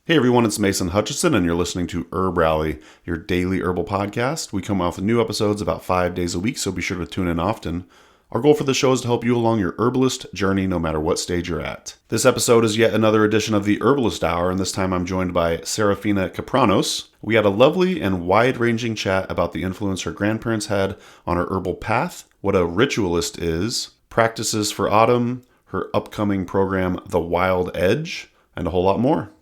Hey everyone, it's Mason Hutchison, and you're listening to HerbRally, your daily herbal podcast. We come out with new episodes about 5 days a week, so be sure to tune in often. Our goal for the show is to help you along your herbalist journey, no matter what stage you're at. This episode is yet another edition of the Herbalist Hour, and this time I'm joined by Seraphina Capranos. We had a lovely and wide-ranging chat about the influence her grandparents had on her herbal path, what a ritualist is, practices for autumn, her upcoming program, The Wild Edge, and a whole lot more.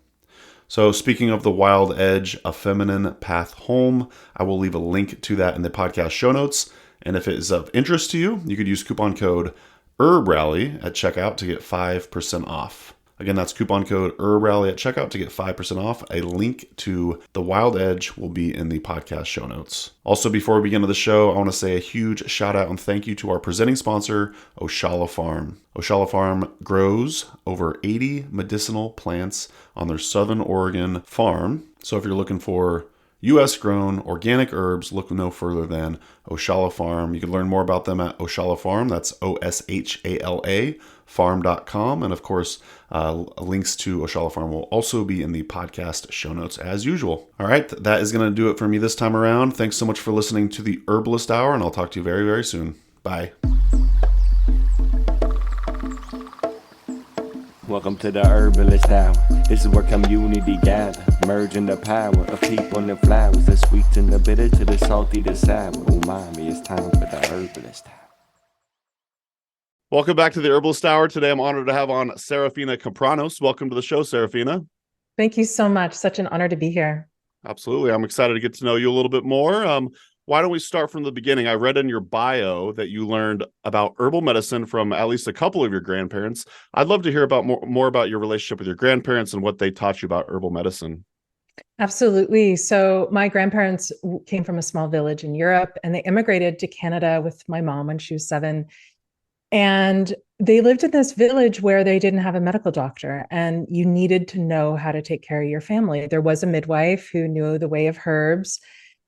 So speaking of the Wild Edge, a feminine path home, I will leave a link to that in the podcast show notes. And if it is of interest to you, you could use coupon code HerbRally at checkout to get 5% off. Again, that's coupon code HerbRally at checkout to get 5% off. A link to the Wild Edge will be in the podcast show notes. Also, before we begin the show, I want to say a huge shout out and thank you to our presenting sponsor, Oshala Farm. Oshala Farm grows over 80 medicinal plants on their Southern Oregon farm. So if you're looking for U.S. grown organic herbs, look no further than Oshala Farm. You can learn more about them at Oshala Farm. That's Oshala farm.com. And of course, links to Oshala Farm will also be in the podcast show notes as usual. All right, that is going to do it for me this time around. Thanks so much for listening to the Herbalist Hour, and I'll talk to you very, very soon. Bye. Welcome to the Herbalist Hour. This is where community gather, merging the power of people and flowers, the sweet and the bitter to the salty, the sour. Oh, mommy, it's time for the Herbalist Hour. Welcome back to the Herbalist Hour. Today, I'm honored to have on Seraphina Capranos. Welcome to the show, Seraphina. Thank you so much. Such an honor to be here. Absolutely. I'm excited to get to know you a little bit more. Why don't we start from the beginning? I read in your bio that you learned about herbal medicine from at least a couple of your grandparents. I'd love to hear about more about your relationship with your grandparents and what they taught you about herbal medicine. Absolutely. So my grandparents came from a small village in Europe, and they immigrated to Canada with my mom when she was 7. And they lived in this village where they didn't have a medical doctor, and you needed to know how to take care of your family. There was a midwife who knew the way of herbs.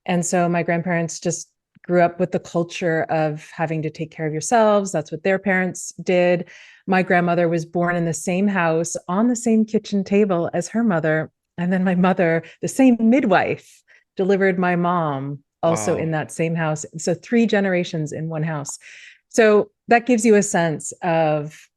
And so my grandparents just grew up with the culture of having to take care of yourselves. That's what their parents did. My grandmother was born in the same house on the same kitchen table as her mother. And then my mother, the same midwife, delivered my mom also in that same house. So 3 generations in one house. So that gives you a sense of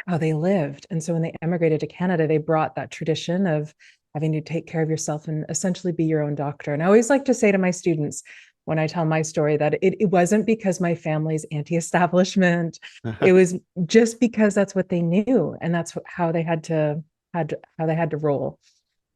how they lived. And so when they emigrated to Canada, they brought that tradition of having to take care of yourself and essentially be your own doctor. And I always like to say to my students when I tell my story that it wasn't because my family's anti-establishment. It was just because that's what they knew, and that's how they had to roll.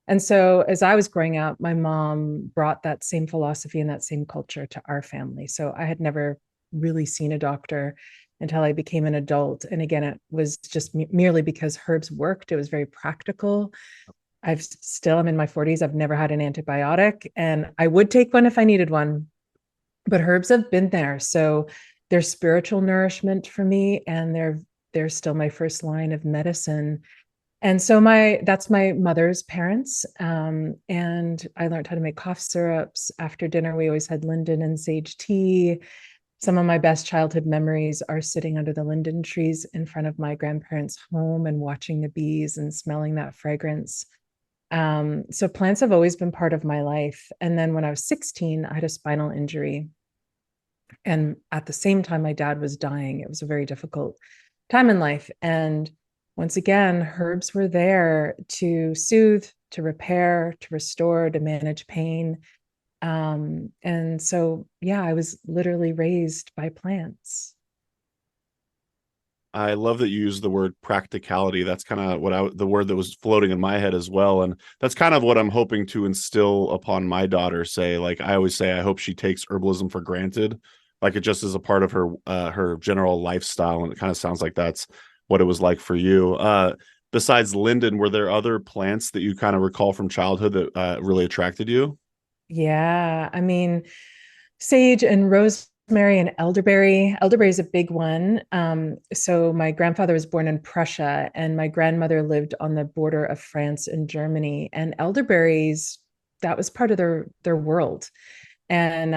And so as I was growing up, my mom brought that same philosophy and that same culture to our family. So I had never really seen a doctor until I became an adult. And again, it was just merely because herbs worked. It was very practical. I'm in my 40s. I've never had an antibiotic, and I would take one if I needed one, but herbs have been there. So they're spiritual nourishment for me, and they're still my first line of medicine. And so that's my mother's parents. And I learned how to make cough syrups. After dinner, we always had linden and sage tea. Some of my best childhood memories are sitting under the linden trees in front of my grandparents' home and watching the bees and smelling that fragrance. So plants have always been part of my life. And then when I was 16, I had a spinal injury. And at the same time, my dad was dying. It was a very difficult time in life. And once again, herbs were there to soothe, to repair, to restore, to manage pain. And so, yeah, I was literally raised by plants. I love that you use the word practicality. That's kind of the word that was floating in my head as well. And that's kind of what I'm hoping to instill upon my daughter. Like I always say, I hope she takes herbalism for granted. Like it just is a part of her general lifestyle. And it kind of sounds like that's what it was like for you. Besides linden, were there other plants that you kind of recall from childhood that really attracted you? Yeah. I mean, sage and rosemary and elderberry. Elderberry is a big one. So my grandfather was born in Prussia, and my grandmother lived on the border of France and Germany. And elderberries, that was part of their world. And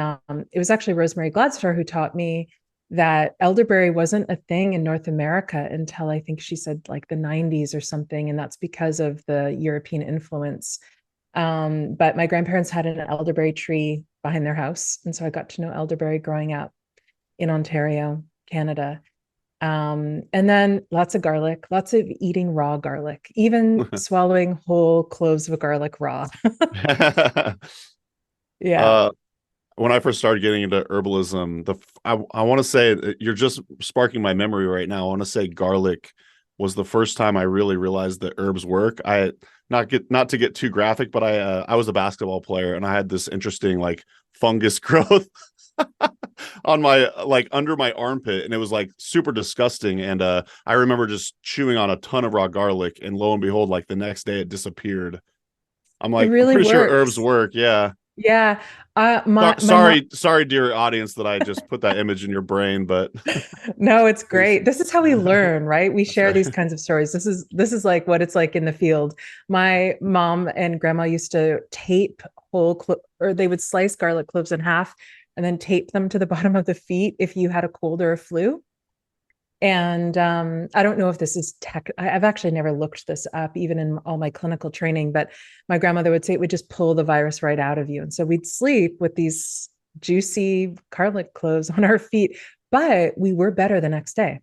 it was actually Rosemary Gladstar who taught me that elderberry wasn't a thing in North America until I think she said like the 90s or something. And that's because of the European influence. But my grandparents had an elderberry tree behind their house. And so I got to know elderberry growing up in Ontario, Canada. And then lots of garlic, lots of eating raw garlic, even swallowing whole cloves of garlic raw. Yeah. uh, when I first started getting into herbalism, I want to say that you're just sparking my memory right now. I want to say garlic was the first time I really realized that herbs work. Not to get too graphic, but I was a basketball player and I had this interesting like fungus growth on my like under my armpit, and it was like super disgusting. And I remember just chewing on a ton of raw garlic, and lo and behold, like the next day it disappeared. It I'm really pretty sure herbs works. work. Yeah. Yeah. My mom, Sorry, dear audience, that I just put that image in your brain, but no, it's please. great. This is how we learn, right? We That's share these right. kinds of stories. This is like what it's like in the field. My mom and grandma used to tape or they would slice garlic cloves in half and then tape them to the bottom of the feet if you had a cold or a flu. And I don't know if this is tech. I've actually never looked this up, even in all my clinical training. But my grandmother would say it would just pull the virus right out of you. And so we'd sleep with these juicy garlic cloves on our feet, but we were better the next day.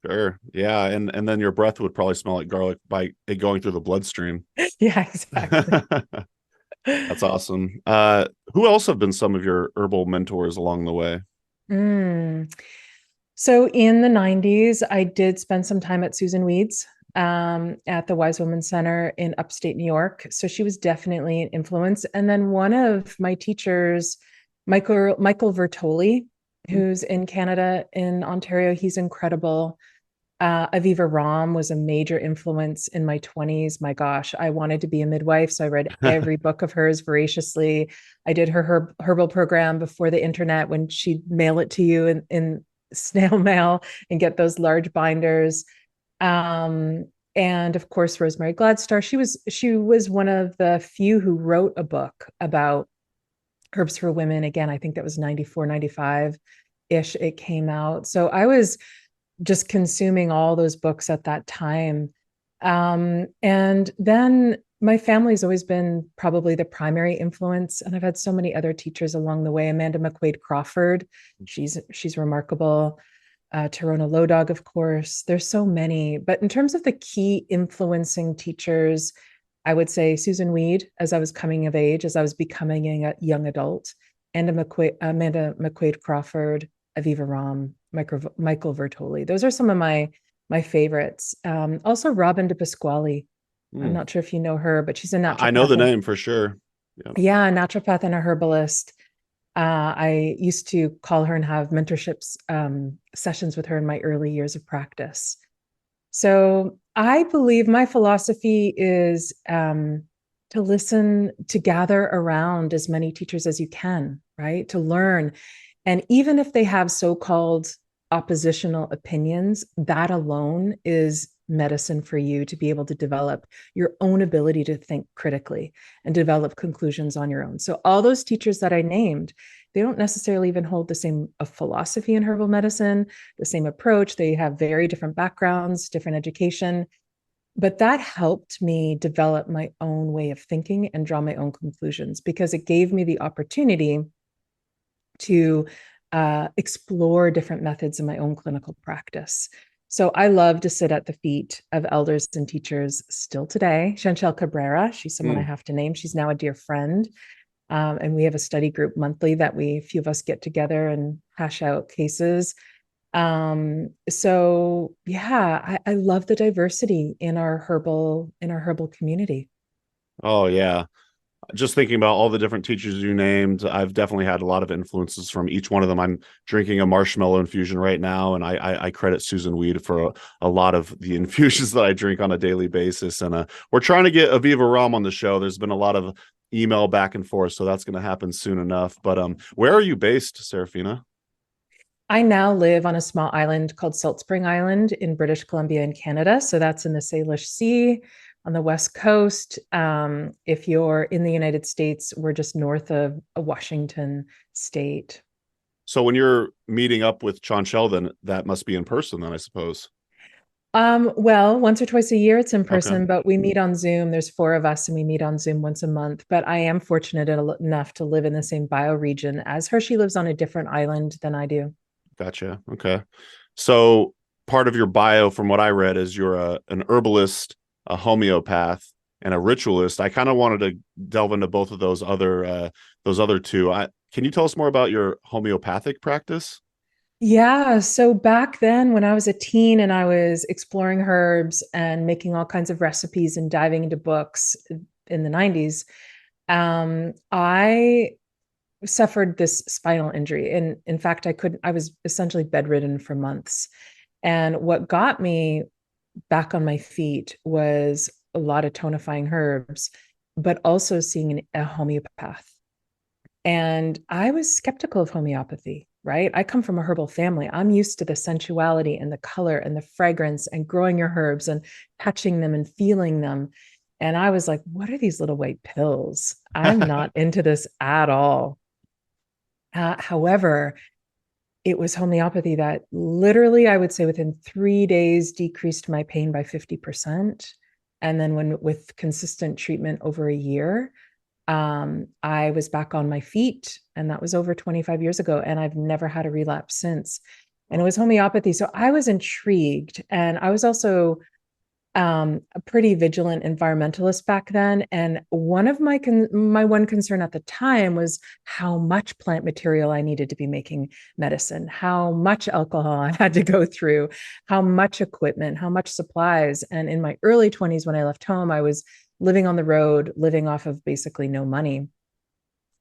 Sure. Yeah, and then your breath would probably smell like garlic by it going through the bloodstream. Yeah, exactly. That's awesome. Who else have been some of your herbal mentors along the way? Mm. So in the 90s, I did spend some time at Susan Weed's at the Wise Woman Center in upstate New York. So she was definitely an influence. And then one of my teachers, Michael Vertoli, who's in Canada, in Ontario, he's incredible. Aviva Ram was a major influence in my 20s. My gosh, I wanted to be a midwife. So I read every book of hers voraciously. I did her herbal program before the internet when she'd mail it to you in snail mail and get those large binders. Um, and of course, Rosemary Gladstar. She was one of the few who wrote a book about herbs for women. Again, I think that was 94, 95 ish. It came out. So I was just consuming all those books at that time. And then my family's always been probably the primary influence. And I've had so many other teachers along the way. Amanda McQuaid Crawford, she's remarkable. Tarona Lodog, of course. There's so many. But in terms of the key influencing teachers, I would say Susan Weed, as I was coming of age, as I was becoming a young adult, and Amanda McQuaid Crawford, Aviva Ram, Michael Vertoli. Those are some of my favorites. Also, Robin de Pasquale. I'm Hmm. not sure if you know her, but she's a I know naturopath. the name for sure. Yeah. Yeah, a naturopath and a herbalist. I used to call her and have mentorships sessions with her in my early years of practice. So I believe my philosophy is to listen, to gather around as many teachers as you can, right? To learn. And even if they have so-called oppositional opinions, that alone is medicine for you to be able to develop your own ability to think critically and develop conclusions on your own. So all those teachers that I named, they don't necessarily even hold the same philosophy in herbal medicine, the same approach. They have very different backgrounds, different education. But that helped me develop my own way of thinking and draw my own conclusions because it gave me the opportunity to explore different methods in my own clinical practice. So I love to sit at the feet of elders and teachers still today. Chantal Cabrera, she's someone I Hmm. have to name. She's now a dear friend. And we have a study group monthly that a few of us get together and hash out cases. So yeah, I love the diversity in our herbal community. Oh yeah. Just thinking about all the different teachers you named, I've definitely had a lot of influences from each one of them. I'm drinking a marshmallow infusion right now, and I credit Susan Weed for a lot of the infusions that I drink on a daily basis. And we're trying to get Aviva Ram on the show. There's been a lot of email back and forth, so that's going to happen soon enough. But where are you based, Seraphina? I now live on a small island called Salt Spring Island in British Columbia in Canada. So that's in the Salish Sea on the West Coast. If you're in the United States, we're just north of Washington State. So when you're meeting up with Chanchel, then that must be in person then, I suppose. Well, once or twice a year it's in Okay. person, but we meet on Zoom. There's 4 of us and we meet on Zoom once a month. But I am fortunate enough to live in the same bioregion as her. She lives on a different island than I do. Gotcha. Okay. So part of your bio, from what I read, is you're an herbalist, a homeopath, and a ritualist. I kind of wanted to delve into both of those other two. Can you tell us more about your homeopathic practice? Yeah. So back then, when I was a teen and I was exploring herbs and making all kinds of recipes and diving into books in the 90s, I suffered this spinal injury. And in fact, I was essentially bedridden for months. And what got me back on my feet was a lot of tonifying herbs, but also seeing a homeopath. And I was skeptical of homeopathy, right? I come from a herbal family. I'm used to the sensuality and the color and the fragrance and growing your herbs and touching them and feeling them. And I was like, what are these little white pills? I'm not into this at all. However, it was homeopathy that literally, I would say within 3 days, decreased my pain by 50%. And then with consistent treatment over a year, I was back on my feet, and that was over 25 years ago. And I've never had a relapse since. And it was homeopathy. So I was intrigued. And I was also a pretty vigilant environmentalist back then. And one of my one concern at the time was how much plant material I needed to be making medicine, how much alcohol I had to go through, how much equipment, how much supplies. And in my early 20s, when I left home, I was living on the road, living off of basically no money.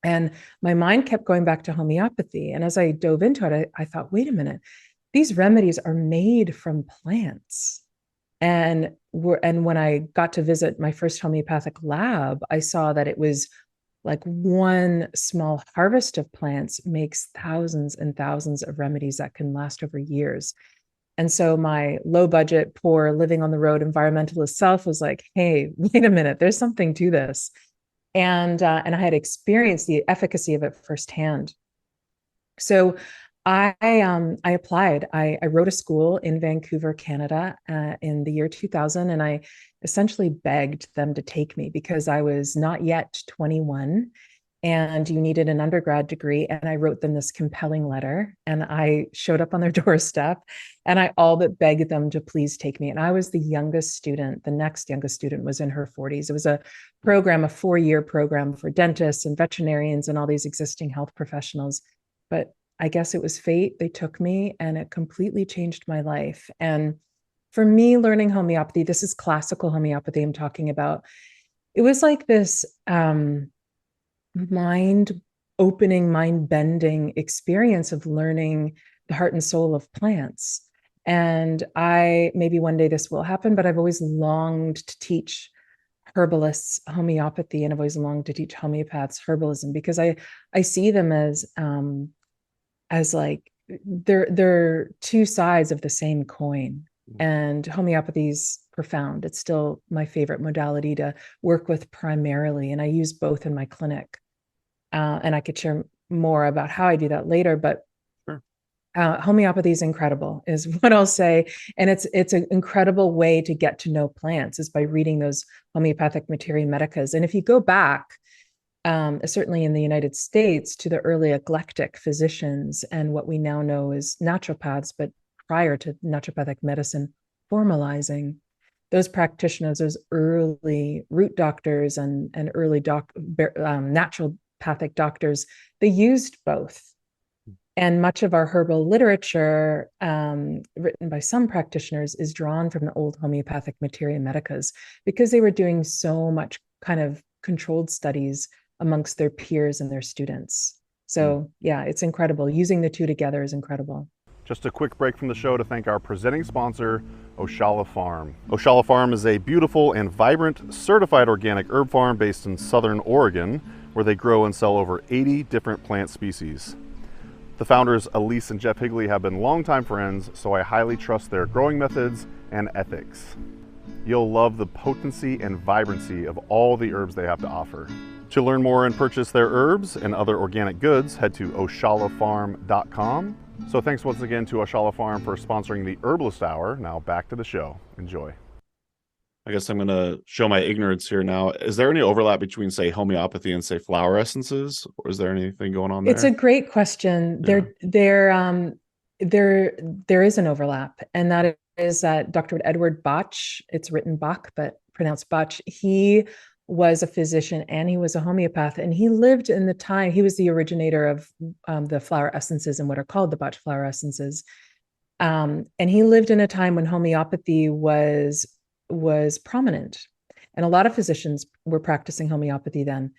And my mind kept going back to homeopathy. And as I dove into it, I thought, wait a minute, these remedies are made from plants. And when I got to visit my first homeopathic lab, I saw that it was like one small harvest of plants makes thousands and thousands of remedies that can last over years. And so my low budget, poor, living on the road environmentalist self was like, hey, wait a minute, there's something to this. And I had experienced the efficacy of it firsthand. So I applied. I wrote a school in Vancouver, Canada, in the year 2000, and I essentially begged them to take me because I was not yet 21, and you needed an undergrad degree. And I wrote them this compelling letter, and I showed up on their doorstep, and I all but begged them to please take me. And I was the youngest student. The next youngest student was in her 40s. It was a program, a 4-year program for dentists and veterinarians and all these existing health professionals. But I guess it was fate. They took me, and it completely changed my life. And for me, learning homeopathy, this is classical homeopathy I'm talking about. It was like this mind-opening, mind-bending experience of learning the heart and soul of plants. And maybe one day this will happen, but I've always longed to teach herbalists homeopathy, and I've always longed to teach homeopaths herbalism, because I see them as like they're two sides of the same coin. And homeopathy is profound. It's still my favorite modality to work with primarily, and I use both in my clinic. And I could share more about how I do that later, but Sure. Homeopathy is incredible, is what I'll say. And it's an incredible way to get to know plants, is by reading those homeopathic materia medicas. And if you go back, certainly in the United States, to the early eclectic physicians and what we now know as naturopaths, but prior to naturopathic medicine formalizing, those practitioners, those early root doctors and early naturopathic doctors, they used both. And much of our herbal literature, written by some practitioners, is drawn from the old homeopathic materia medicas, because they were doing so much kind of controlled studies amongst their peers and their students. So yeah, it's incredible. Using the two together is incredible. Just a quick break from the show to thank our presenting sponsor, Oshala Farm. Oshala Farm is a beautiful and vibrant certified organic herb farm based in Southern Oregon, where they grow and sell over 80 different plant species. The founders, Elise and Jeff Higley, have been longtime friends, so I highly trust their growing methods and ethics. You'll love the potency and vibrancy of all the herbs they have to offer. To learn more and purchase their herbs and other organic goods, head to oshalafarm.com. So thanks once again to Oshala Farm for sponsoring the Herbalist Hour. Now back to the show. Enjoy. I guess I'm going to show my ignorance here now. Is there any overlap between, say, homeopathy and, say, flower essences? Or is there anything going on there? It's a great question. Yeah. There is an overlap, and that is that Dr. Edward Bach, it's written Bach, but pronounced Bach, he was a physician and he was a homeopath, and he lived in the time, he was the originator of the flower essences and what are called the Bach flower essences. And he lived in a time when homeopathy was prominent, and a lot of physicians were practicing homeopathy then.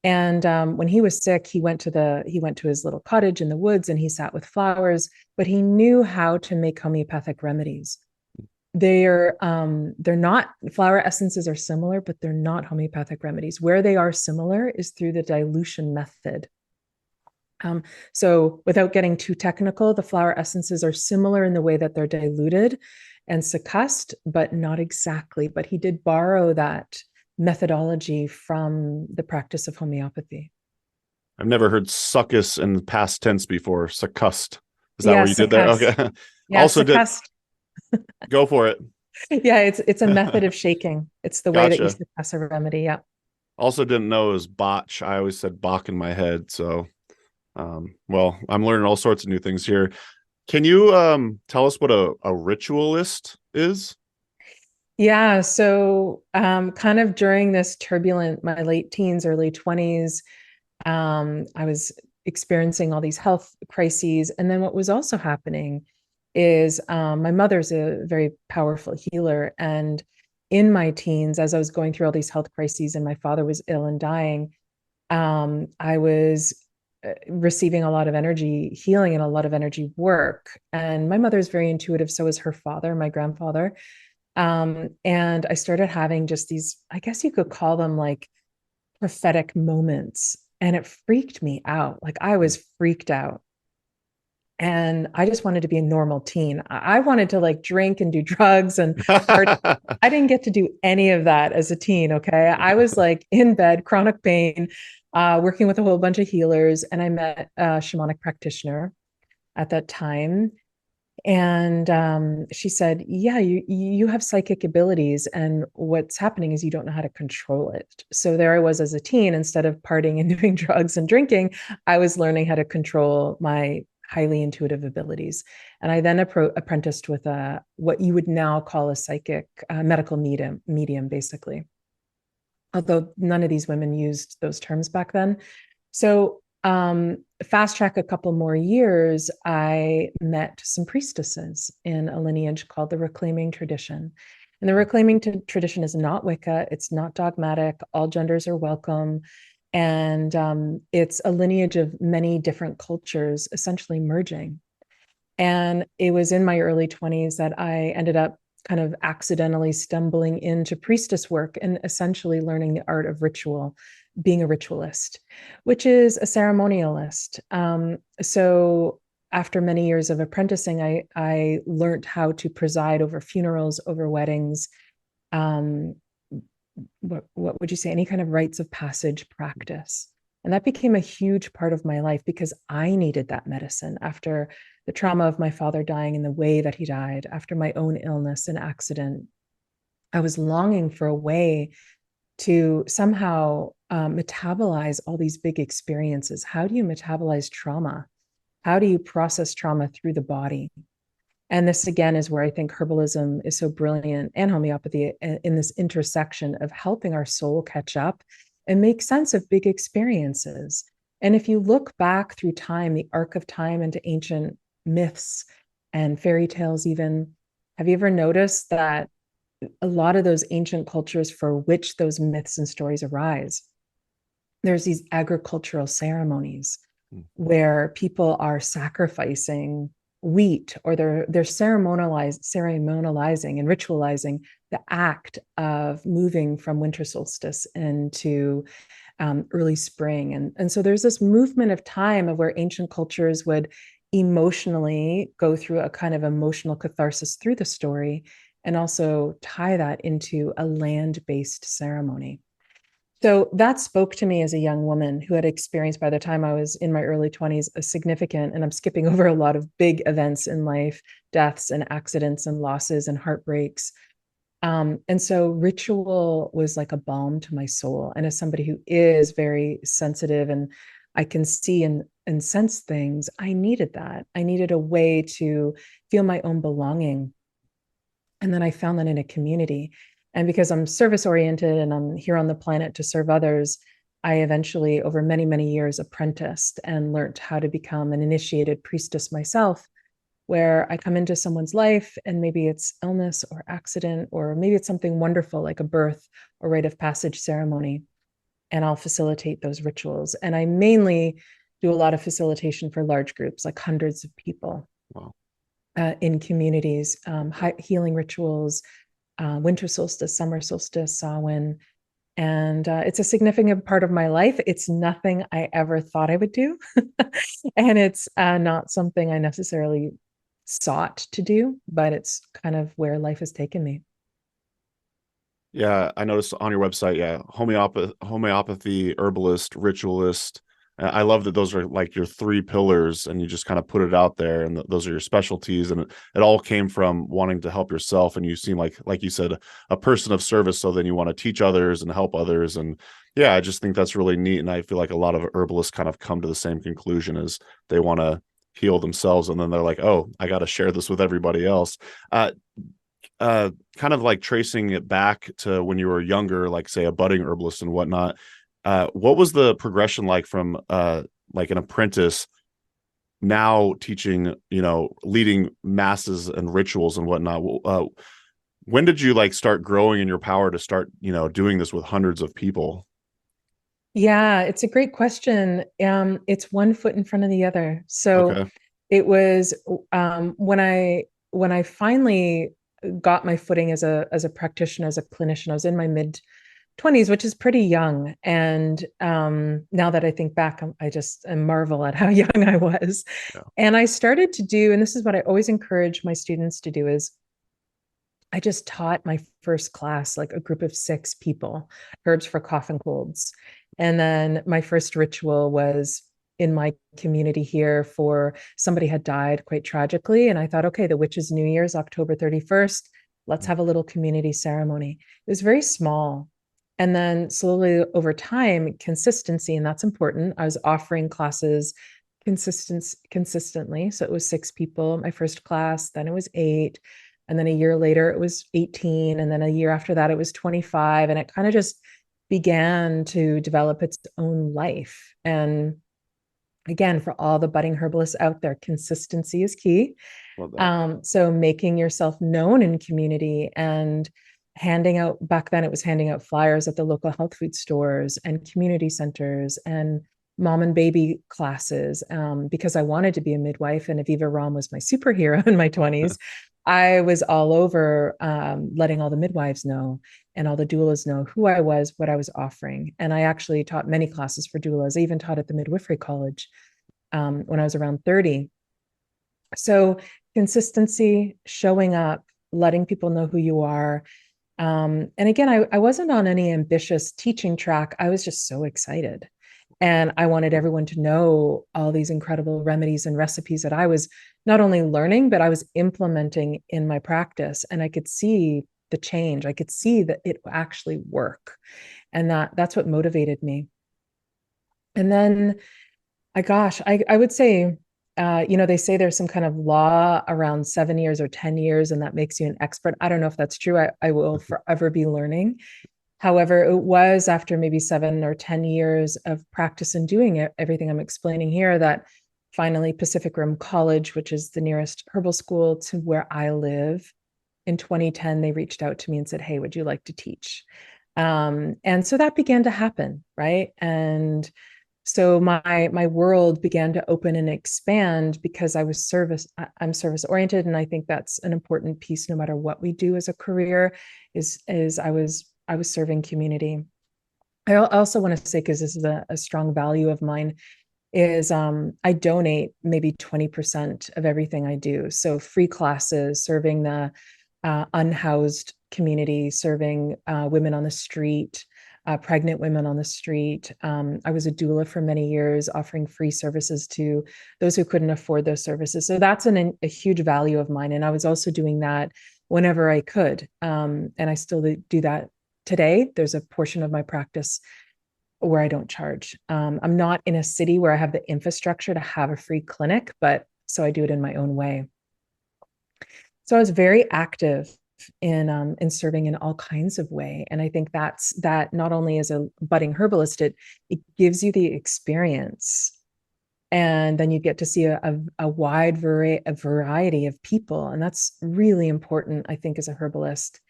And when he was sick, he went to his little cottage in the woods and he sat with flowers, but he knew how to make homeopathic remedies. They're not, flower essences are similar, but they're not homeopathic remedies. Where they are similar is through the dilution method. So without getting too technical, the flower essences are similar in the way that they're diluted and succussed, but not exactly. But he did borrow that methodology from the practice of homeopathy. I've never heard succus in the past tense before. Succust. Is that what you did there? Okay. Yeah, also succust. Go for it. Yeah, it's a method of shaking. It's the way that you success a remedy. Yeah. Also didn't know it was botch. I always said Bach in my head. So, well, I'm learning all sorts of new things here. Can you tell us what a ritualist is? Yeah. So kind of during this turbulent, my late teens, early 20s, I was experiencing all these health crises. And then what was also happening is my mother's a very powerful healer. And in my teens, as I was going through all these health crises and my father was ill and dying, I was receiving a lot of energy healing and a lot of energy work. And my mother's very intuitive. So is her father, my grandfather. And I started having just these, I guess you could call them like prophetic moments. And it freaked me out. Like I was freaked out. And I just wanted to be a normal teen. I wanted to like drink and do drugs and party. I didn't get to do any of that as a teen. Okay. I was like in bed, chronic pain, working with a whole bunch of healers. And I met a shamanic practitioner at that time. And she said, yeah, you have psychic abilities. And what's happening is you don't know how to control it. So there I was as a teen, instead of partying and doing drugs and drinking, I was learning how to control my highly intuitive abilities. And I then apprenticed with what you would now call a psychic medical medium, basically. Although none of these women used those terms back then. So fast track a couple more years, I met some priestesses in a lineage called the Reclaiming Tradition. And the Reclaiming Tradition is not Wicca. It's not dogmatic. All genders are welcome. And it's a lineage of many different cultures essentially merging. And it was in my early 20s that I ended up kind of accidentally stumbling into priestess work and essentially learning the art of ritual, being a ritualist, which is a ceremonialist. So after many years of apprenticing, I learned how to preside over funerals, over weddings, what would you say, any kind of rites of passage practice. And that became a huge part of my life because I needed that medicine after the trauma of my father dying in the way that he died, after my own illness and accident. I was longing for a way to somehow metabolize all these big experiences. How do you metabolize trauma? How do you process trauma through the body? And this, again, is where I think herbalism is so brilliant, and homeopathy, in this intersection of helping our soul catch up and make sense of big experiences. And if you look back through time, the arc of time, into ancient myths and fairy tales even, have you ever noticed that a lot of those ancient cultures for which those myths and stories arise, there's these agricultural ceremonies where people are sacrificing wheat, or they're ceremonializing and ritualizing the act of moving from winter solstice into early spring. And so there's this movement of time of where ancient cultures would emotionally go through a kind of emotional catharsis through the story, and also tie that into a land-based ceremony. So that spoke to me as a young woman who had experienced, by the time I was in my early 20s, a significant, and I'm skipping over a lot of big events in life, deaths and accidents and losses and heartbreaks. And so ritual was like a balm to my soul. And as somebody who is very sensitive and I can see and sense things, I needed that. I needed a way to feel my own belonging. And then I found that in a community. And because I'm service oriented and I'm here on the planet to serve others, I eventually, over many, many years, apprenticed and learned how to become an initiated priestess myself, where I come into someone's life and maybe it's illness or accident, or maybe it's something wonderful like a birth or rite of passage ceremony. And I'll facilitate those rituals. And I mainly do a lot of facilitation for large groups, like hundreds of people. Wow. In communities, healing rituals, winter solstice, summer solstice, Samhain. And it's a significant part of my life. It's nothing I ever thought I would do. And it's not something I necessarily sought to do, but it's kind of where life has taken me. Yeah, I noticed on your website, yeah, homeopathy, herbalist, ritualist. I love that those are like your three pillars, and you just kind of put it out there, and those are your specialties, and it all came from wanting to help yourself, and you seem like you said, a person of service, so then you want to teach others and help others, and yeah, I just think that's really neat, and I feel like a lot of herbalists kind of come to the same conclusion as they want to heal themselves, and then they're like, oh, I got to share this with everybody else. Kind of like tracing it back to when you were younger, like say a budding herbalist and whatnot, what was the progression like from like an apprentice now teaching, leading masses and rituals and whatnot? When did you like start growing in your power to start, doing this with hundreds of people? Yeah, it's a great question. It's one foot in front of the other. So Okay. it was when I finally got my footing as a practitioner, as a clinician. I was in my mid 20s, which is pretty young. And now that I think back, I marvel at how young I was. Yeah. And I started to do, and this is what I always encourage my students to do, is I just taught my first class, like a group of 6 people, herbs for cough and colds. And then my first ritual was in my community here for somebody had died quite tragically. And I thought, okay, the witch's New Year's, October 31st, let's have a little community ceremony. It was very small. And then slowly over time, consistency, and that's important. I was offering classes consistently. So it was 6 people, my first class, then it was 8. And then a year later, it was 18. And then a year after that, it was 25. And it kind of just began to develop its own life. And again, for all the budding herbalists out there, consistency is key. So making yourself known in community and handing out, back then it was handing out flyers at the local health food stores and community centers and mom and baby classes, because I wanted to be a midwife and Aviva Ram was my superhero in my 20s. I was all over letting all the midwives know and all the doulas know who I was, what I was offering. And I actually taught many classes for doulas. I even taught at the midwifery college when I was around 30. So consistency, showing up, letting people know who you are. And again, I wasn't on any ambitious teaching track. I was just so excited. And I wanted everyone to know all these incredible remedies and recipes that I was not only learning, but I was implementing in my practice. And I could see the change. I could see that it actually work. And that's what motivated me. And then, I would say, they say there's some kind of law around 7 years or 10 years, and that makes you an expert. I don't know if that's true. I will forever be learning. However, it was after maybe 7 or 10 years of practice and doing everything I'm explaining here that finally Pacific Rim College, which is the nearest herbal school to where I live, in 2010, they reached out to me and said, hey, would you like to teach? And so that began to happen, right? And so my world began to open and expand because I'm service oriented. And I think that's an important piece, no matter what we do as a career, is I was serving community. I also want to say, because this is a strong value of mine, is I donate maybe 20% of everything I do. So free classes, serving the unhoused community, serving women on the street, pregnant women on the street. I was a doula for many years, offering free services to those who couldn't afford those services. So that's a huge value of mine. And I was also doing that whenever I could. And I still do that today. There's a portion of my practice where I don't charge. I'm not in a city where I have the infrastructure to have a free clinic, but so I do it in my own way. So I was very active in serving in all kinds of way. And I think that not only as a budding herbalist, it gives you the experience. And then you get to see a wide variety of people. And that's really important, I think, as a herbalist.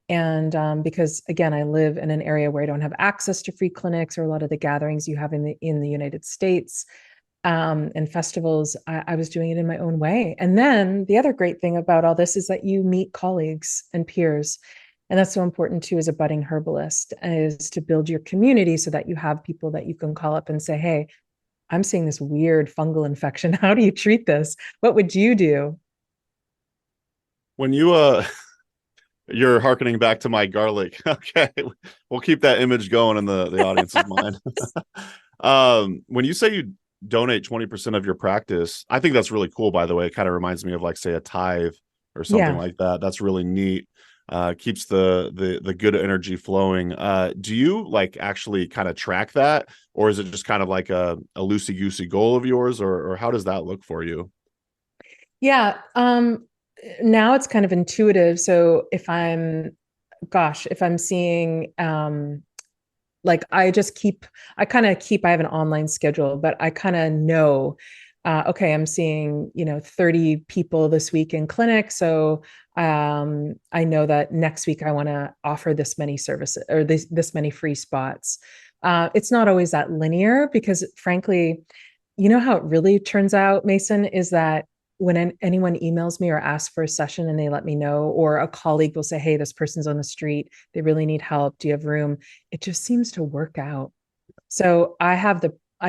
And because again, I live in an area where I don't have access to free clinics or a lot of the gatherings you have in the United States, and festivals, I was doing it in my own way. And then the other great thing about all this is that you meet colleagues and peers. And that's so important too, as a budding herbalist, is to build your community so that you have people that you can call up and say, hey, I'm seeing this weird fungal infection. How do you treat this? What would you do? When you're hearkening back to my garlic. Okay. We'll keep that image going in the audience's mind. When you say you donate 20% of your practice, I think that's really cool, by the way. It kind of reminds me of like, say, a tithe or something like that. That's really neat. Keeps the good energy flowing. Do you like actually kind of track that, or is it just kind of like a loosey-goosey goal of yours, or how does that look for you? Yeah. Now it's kind of intuitive. So if I'm seeing, like I have an online schedule, but I kind of know, okay, I'm seeing, 30 people this week in clinic. So I know that next week I want to offer this many services or this many free spots. It's not always that linear because frankly, how it really turns out, Mason, is that when anyone emails me or asks for a session and they let me know, or a colleague will say, hey, this person's on the street, they really need help. Do you have room? It just seems to work out. So I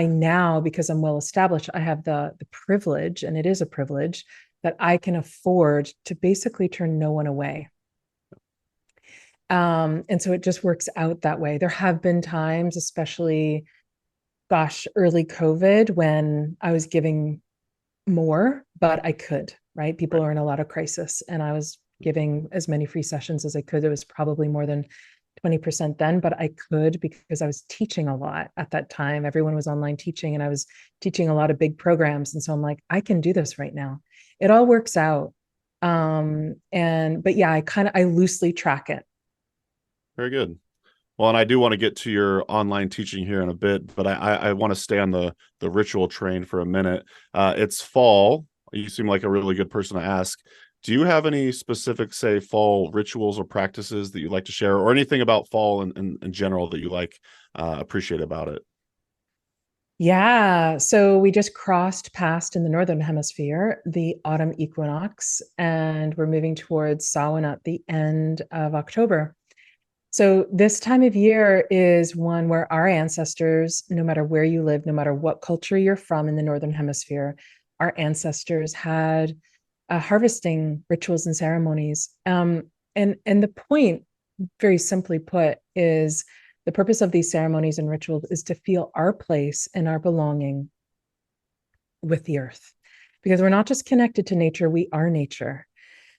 now, because I'm well established, I have the privilege, and it is a privilege, that I can afford to basically turn no one away. And so it just works out that way. There have been times, especially, early COVID, when I was giving more, but I could, right? People are in a lot of crisis, and I was giving as many free sessions as I could. It was probably more than 20% then, but I could because I was teaching a lot at that time. Everyone was online teaching, and I was teaching a lot of big programs. And so I'm like, I can do this right now. It all works out. But yeah, I loosely track it. Very good. Well, and I do want to get to your online teaching here in a bit, but I want to stay on the ritual train for a minute. It's fall. You seem like a really good person to ask. Do you have any specific, say, fall rituals or practices that you'd like to share, or anything about fall in general that you appreciate about it? Yeah. So we just crossed past in the Northern Hemisphere, the autumn equinox, and we're moving towards Samhain at the end of October. So this time of year is one where our ancestors, no matter where you live, no matter what culture you're from in the Northern Hemisphere, our ancestors had harvesting rituals and ceremonies. And the point, very simply put, is the purpose of these ceremonies and rituals is to feel our place and our belonging with the earth, because we're not just connected to nature, we are nature.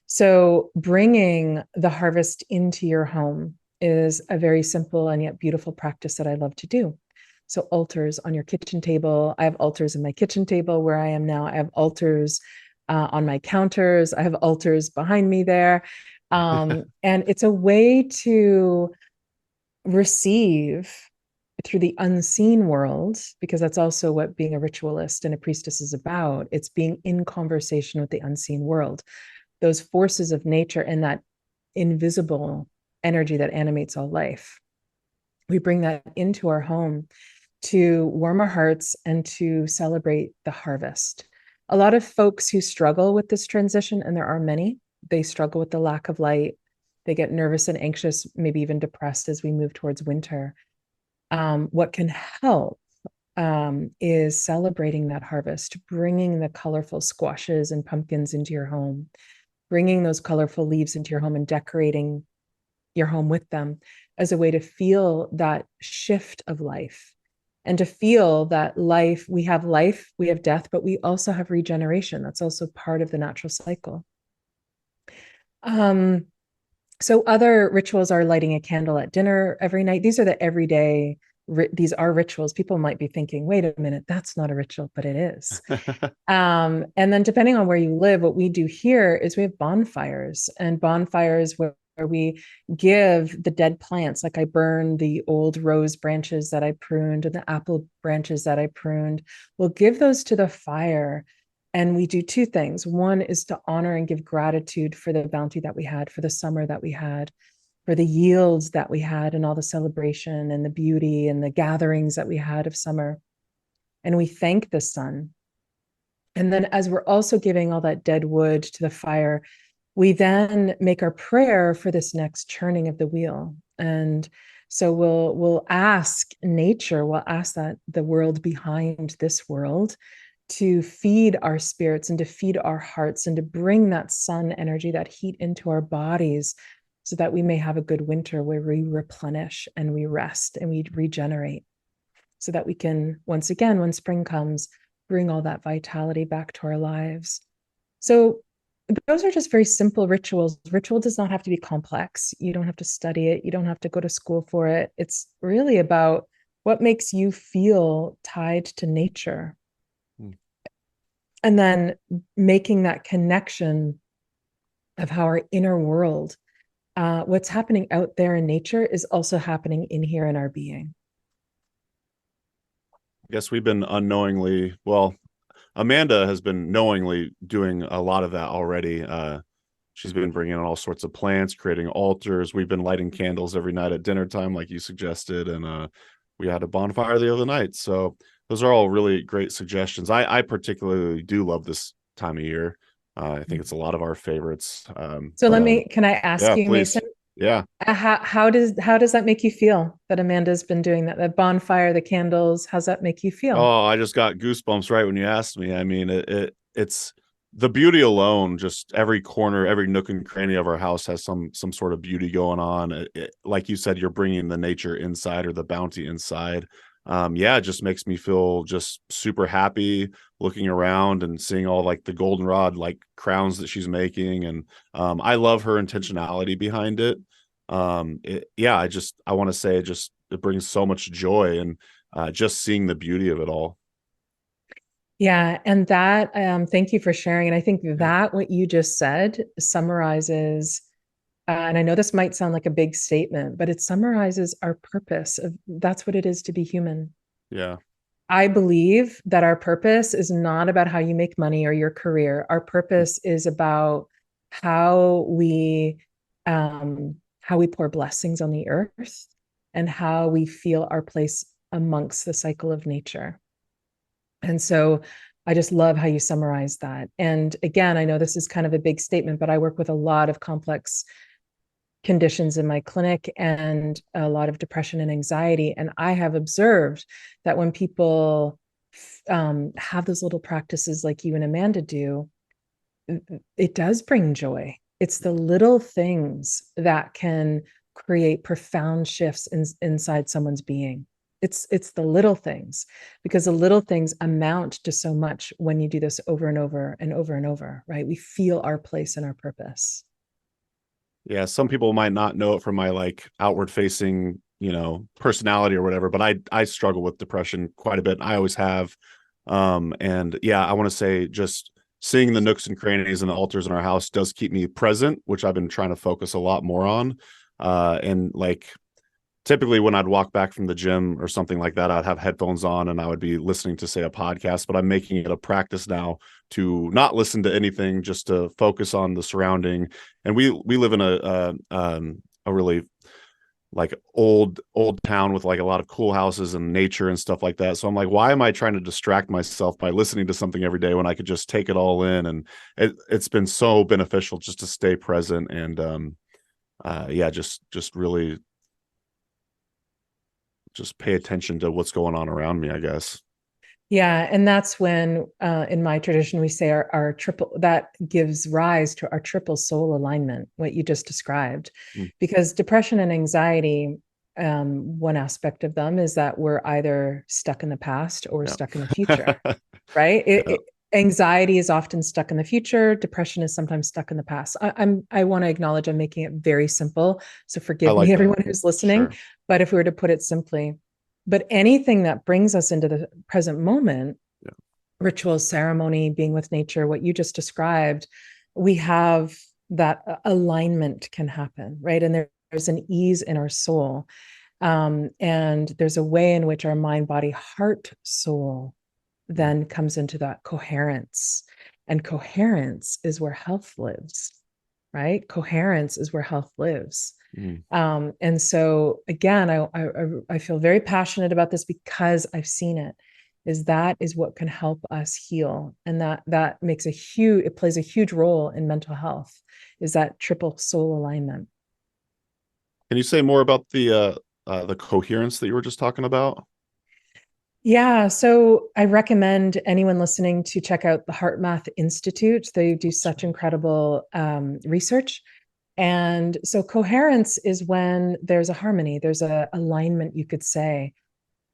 So bringing the harvest into your home is a very simple and yet beautiful practice that I love to do. So altars on your kitchen table. I have altars in my kitchen table where I am now. I have altars on my counters. I have altars behind me there. And it's a way to receive through the unseen world, because that's also what being a ritualist and a priestess is about. It's being in conversation with the unseen world, those forces of nature and that invisible energy that animates all life. We bring that into our home to warm our hearts and to celebrate the harvest. A lot of folks who struggle with this transition, and there are many, they struggle with the lack of light. They get nervous and anxious, maybe even depressed as we move towards winter. What can help is celebrating that harvest, bringing the colorful squashes and pumpkins into your home, bringing those colorful leaves into your home and decorating your home with them as a way to feel that shift of life and to feel that life, we have death, but we also have regeneration. That's also part of the natural cycle. So other rituals are lighting a candle at dinner every night. These are the everyday, these are rituals. People might be thinking, wait a minute, that's not a ritual, but it is. And then depending on where you live, what we do here is we have bonfires, and bonfires where we give the dead plants. Like I burn the old rose branches that I pruned and the apple branches that I pruned. We'll give those to the fire. And we do two things. One is to honor and give gratitude for the bounty that we had, for the summer that we had, for the yields that we had, and all the celebration and the beauty and the gatherings that we had of summer. And we thank the sun. And then as we're also giving all that dead wood to the fire, we then make our prayer for this next churning of the wheel. And so we'll ask nature, we'll ask that the world behind this world to feed our spirits and to feed our hearts and to bring that sun energy, that heat into our bodies, so that we may have a good winter where we replenish and we rest and we regenerate, so that we can, once again, when spring comes, bring all that vitality back to our lives. So those are just very simple rituals. Ritual does not have to be complex. You don't have to study it. You don't have to go to school for it. It's really about what makes you feel tied to nature. And then making that connection of how our inner world, what's happening out there in nature is also happening in here in our being. I guess we've been unknowingly, well, Amanda has been knowingly doing a lot of that already. She's been bringing in all sorts of plants, creating altars. We've been lighting candles every night at dinner time, like you suggested. And we had a bonfire the other night. So those are all really great suggestions. I particularly do love this time of year. I think it's a lot of our favorites. So can I ask you, please. Mason? Yeah. How does that make you feel that Amanda's been doing that? The bonfire, the candles, how's that make you feel? Oh, I just got goosebumps right when you asked me. I mean, it's the beauty alone. Just every corner, every nook and cranny of our house has some sort of beauty going on. Like you said, you're bringing the nature inside, or the bounty inside. It just makes me feel just super happy looking around and seeing all like the goldenrod like crowns that she's making. And I love her intentionality behind it. I want to say it brings so much joy, and just seeing the beauty of it all. Yeah. And that, thank you for sharing. And I think that what you just said summarizes, and I know this might sound like a big statement, but it summarizes our purpose of, that's what it is to be human. Yeah. I believe that our purpose is not about how you make money or your career. Our purpose is about how we pour blessings on the earth and how we feel our place amongst the cycle of nature. And so I just love how you summarize that. And again, I know this is kind of a big statement, but I work with a lot of complex conditions in my clinic and a lot of depression and anxiety. And I have observed that when people have those little practices like you and Amanda do, it does bring joy. It's the little things that can create profound shifts inside someone's being. It's the little things, because the little things amount to so much when you do this over and over and over and over, right? We feel our place and our purpose. Yeah, some people might not know it from my like outward facing, personality or whatever, but I struggle with depression quite a bit. I always have. I want to say just seeing the nooks and crannies and the altars in our house does keep me present, which I've been trying to focus a lot more on. And like typically when I'd walk back from the gym or something like that, I'd have headphones on and I would be listening to, say, a podcast, but I'm making it a practice now to not listen to anything, just to focus on the surrounding. And we live in a really like old town with like a lot of cool houses and nature and stuff like that. So I'm like, why am I trying to distract myself by listening to something every day when I could just take it all in? And it's been so beneficial just to stay present and just really just pay attention to what's going on around me, I guess. Yeah, and that's when, in my tradition, we say our triple, that gives rise to our triple soul alignment, what you just described. Mm. Because depression and anxiety, one aspect of them is that we're either stuck in the past or we're Yeah. stuck in the future, right? Yeah. Anxiety is often stuck in the future. Depression is sometimes stuck in the past. I want to acknowledge I'm making it very simple, so I forgive like me, that. everyone who's listening. Sure. But if we were to put it simply, but anything that brings us into the present moment, Yeah. ritual, ceremony, being with nature, what you just described, we have that alignment can happen, right? And there's an ease in our soul. And there's a way in which our mind, body, heart, soul then comes into that coherence. And coherence is where health lives, right? Coherence is where health lives. Mm. And so again, I feel very passionate about this because I've seen it. That is what can help us heal, and that makes it plays a huge role in mental health. Is that triple soul alignment? Can you say more about the coherence that you were just talking about? Yeah, so I recommend anyone listening to check out the Heart Math Institute. They do such incredible research. And so coherence is when there's a harmony, there's a alignment, you could say.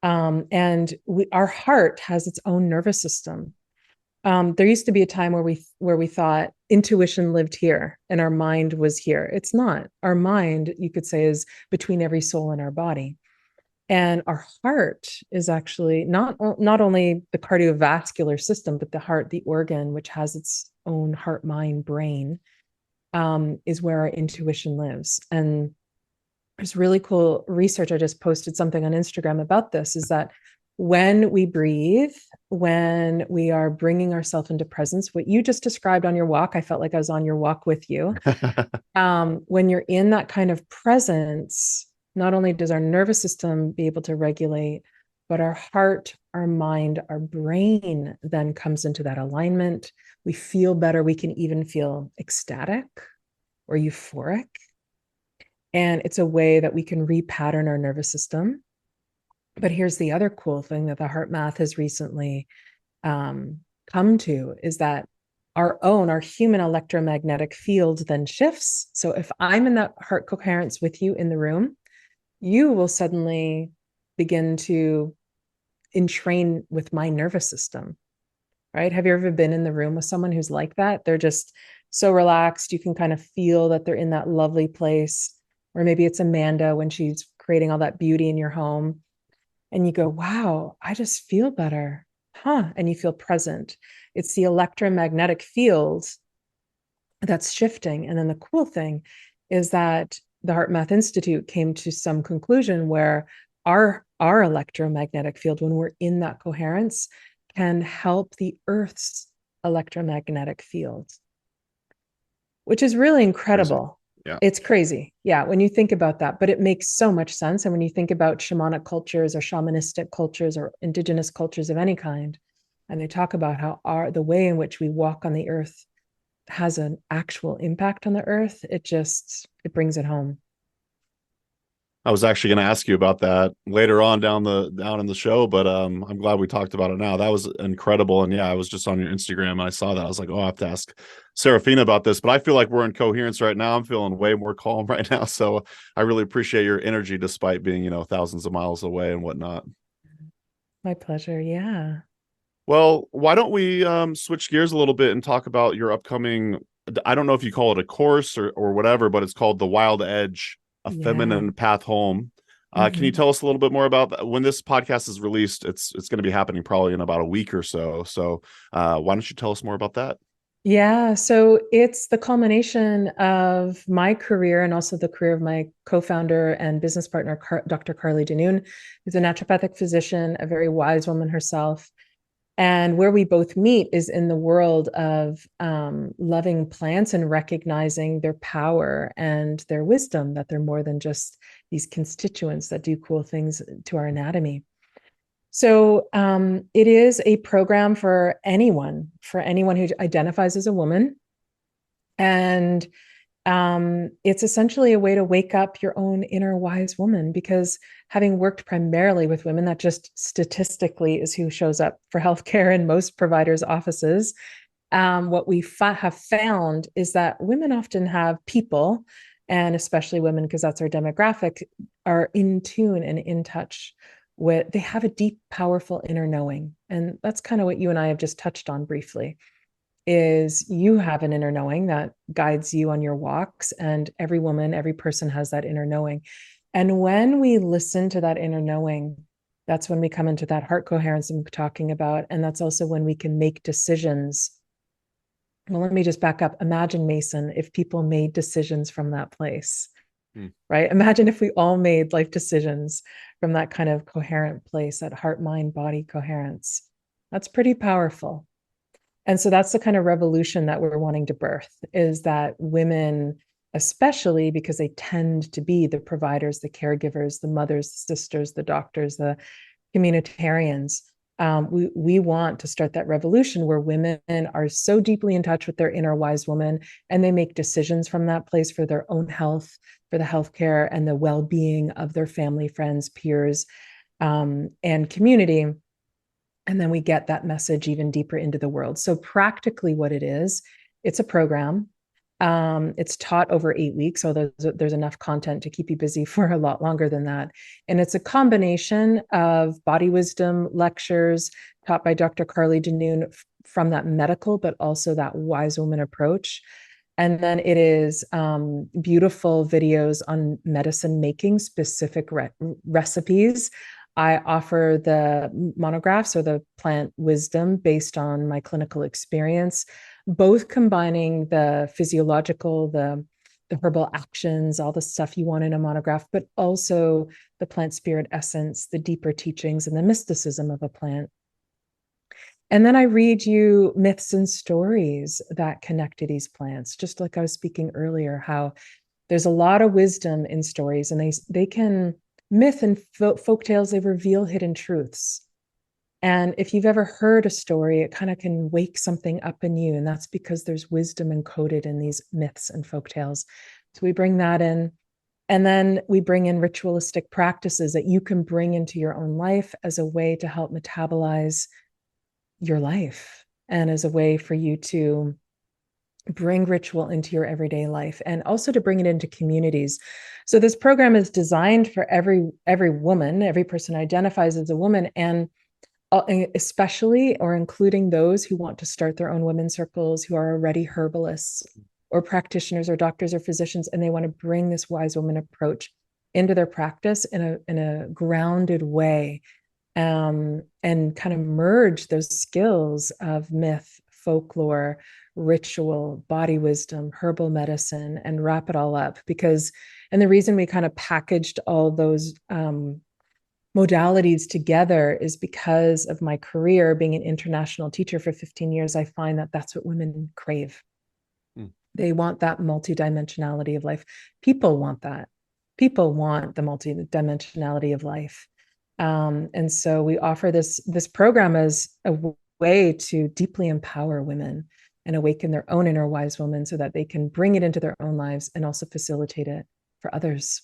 And our heart has its own nervous system. There used to be a time where we thought intuition lived here and our mind was here. It's not. Our mind, you could say, is between every soul in our body. And our heart is actually not only the cardiovascular system, but the heart, the organ, which has its own heart, mind, brain, is where our intuition lives. And there's really cool research. I just posted something on Instagram about this, is that when we breathe, when we are bringing ourselves into presence, what you just described on your walk, I felt like I was on your walk with you. When you're in that kind of presence, not only does our nervous system be able to regulate, but our heart, our mind, our brain then comes into that alignment. We feel better. We can even feel ecstatic or euphoric. And it's a way that we can repattern our nervous system. But here's the other cool thing that the heart math has recently come to, is that our human electromagnetic field then shifts. So if I'm in that heart coherence with you in the room, you will suddenly begin to entrain with my nervous system, right? Have you ever been in the room with someone who's like that? They're just so relaxed. You can kind of feel that they're in that lovely place. Or maybe it's Amanda when she's creating all that beauty in your home. And you go, wow, I just feel better. Huh? And you feel present. It's the electromagnetic field that's shifting. And then the cool thing is that the Heart Math Institute came to some conclusion where our electromagnetic field, when we're in that coherence, can help the Earth's electromagnetic field, which is really Crazy. incredible. Yeah. It's crazy. Yeah, when you think about that, but it makes so much sense. And when you think about shamanic cultures or shamanistic cultures or indigenous cultures of any kind, and they talk about how the way in which we walk on the earth has an actual impact on the earth, it brings it home. I was actually going to ask you about that later on down in the show, but I'm glad we talked about it now. That was incredible. And yeah, I was just on your Instagram and I saw that. I was like, oh, I have to ask Seraphina about this, but I feel like we're in coherence right now. I'm feeling way more calm right now. So I really appreciate your energy despite being, thousands of miles away and whatnot. My pleasure. Yeah. Well, why don't we switch gears a little bit and talk about your upcoming, I don't know if you call it a course or whatever, but it's called The Wild Edge, A Yeah. Feminine Path Home. Can you Mhm. tell us a little bit more about that? When this podcast is released, it's going to be happening probably in about a week or so. So why don't you tell us more about that? Yeah, so it's the culmination of my career and also the career of my co-founder and business partner, Dr. Carly Danoon, who's a naturopathic physician, a very wise woman herself. And where we both meet is in the world of loving plants and recognizing their power and their wisdom, that they're more than just these constituents that do cool things to our anatomy. So it is a program for anyone who identifies as a woman. And It's essentially a way to wake up your own inner wise woman, because having worked primarily with women, that just statistically is who shows up for healthcare in most providers' offices. What we have found is that women often have people, and especially women, because that's our demographic, are in tune and in touch with, they have a deep, powerful inner knowing. And that's kind of what you and I have just touched on briefly, is you have an inner knowing that guides you on your walks, and every woman, every person has that inner knowing. And when we listen to that inner knowing, that's when we come into that heart coherence I'm talking about. And that's also when we can make decisions. Well, let me just back up. Imagine, Mason, if people made decisions from that place, right? Imagine if we all made life decisions from that kind of coherent place, that heart, mind, body coherence. That's pretty powerful. And so that's the kind of revolution that we're wanting to birth, is that women, especially because they tend to be the providers, the caregivers, the mothers, the sisters, the doctors, the communitarians. We want to start that revolution where women are so deeply in touch with their inner wise woman, and they make decisions from that place for their own health, for the healthcare and the well-being of their family, friends, peers, and community. And then we get that message even deeper into the world. So practically what it is, it's a program. It's taught over 8 weeks, so there's enough content to keep you busy for a lot longer than that. And it's a combination of body wisdom lectures taught by Dr. Carly Denoon from that medical, but also that wise woman approach. And then it is beautiful videos on medicine making, specific recipes. I offer the monographs or the plant wisdom based on my clinical experience, both combining the physiological, the herbal actions, all the stuff you want in a monograph, but also the plant spirit essence, the deeper teachings and the mysticism of a plant. And then I read you myths and stories that connect to these plants, just like I was speaking earlier, how there's a lot of wisdom in stories, and they can, myth and folk tales, they reveal hidden truths. And if you've ever heard a story, it kind of can wake something up in you. And that's because there's wisdom encoded in these myths and folk tales. So we bring that in. And then we bring in ritualistic practices that you can bring into your own life as a way to help metabolize your life, and as a way for you to bring ritual into your everyday life, and also to bring it into communities. So this program is designed for every woman, every person identifies as a woman, and especially or including those who want to start their own women's circles, who are already herbalists or practitioners or doctors or physicians, and they want to bring this wise woman approach into their practice in a grounded way, and kind of merge those skills of myth, folklore, ritual, body wisdom, herbal medicine, and wrap it all up. Because, and the reason we kind of packaged all those modalities together is because of my career being an international teacher for 15 years. I find that that's what women crave. They want that multidimensionality of life. People want that. People want the multidimensionality of life. And so we offer this program as a way to deeply empower women and awaken their own inner wise woman, so that they can bring it into their own lives and also facilitate it for others.